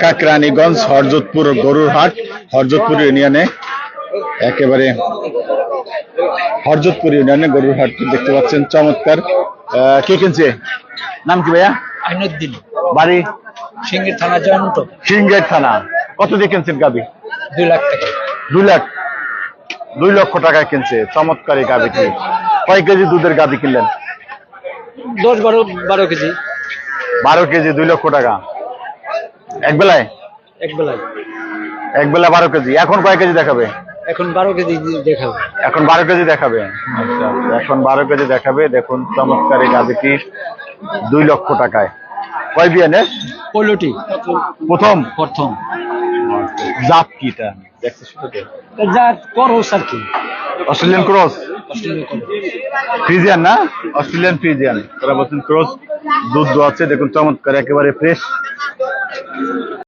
ঢাকা কেরানীগঞ্জ হরজতপুর গরুর হাট, হরজতপুর ইউনিয়নে, একেবারে হরজতপুর ইউনিয়নে গরুর হাট দেখতে পাচ্ছেন। চমৎকার। কে কিনছে? নাম কি ভাইয়া? আইনুদ্দিন, বাড়ি? সিঙ্গির থানা, জয়ন্ত। সিংহের থানা। কত দিয়ে কিনছেন গাবি? 2 লাখ টাকা। 2 লক্ষ টাকায় কিনছে। চমৎকার এই গাবিটি। কয় কেজি দুধের গাবি কিনলেন? 12 কেজি। 12 কেজি, 2 লক্ষ টাকা। এক বেলায়? এক বেলায়। এক বেলা 12 কেজি। এখন কয় কেজি দেখাবে? এখন 12 কেজি দেখাবো। এখন 12 কেজি দেখাবে। আচ্ছা, এখন 12 কেজি দেখাবে। দেখুন চমৎকার এই গাবিটি 2 লক্ষ টাকায়। কয় বিয়ানের? পলোটি প্রথম। প্রথম। জাত কিটা দেখতে শুরুতে? যা করস আর কি, অস্ট্রেলিয়ান ক্রস, অস্ট্রেলিয়া করস। ফ্রিজিয়ান না? Australian Friesian. তারা বলছেন ক্রস। দুধ আছে দেখুন, চমৎকার, একেবারে ফ্রেশ।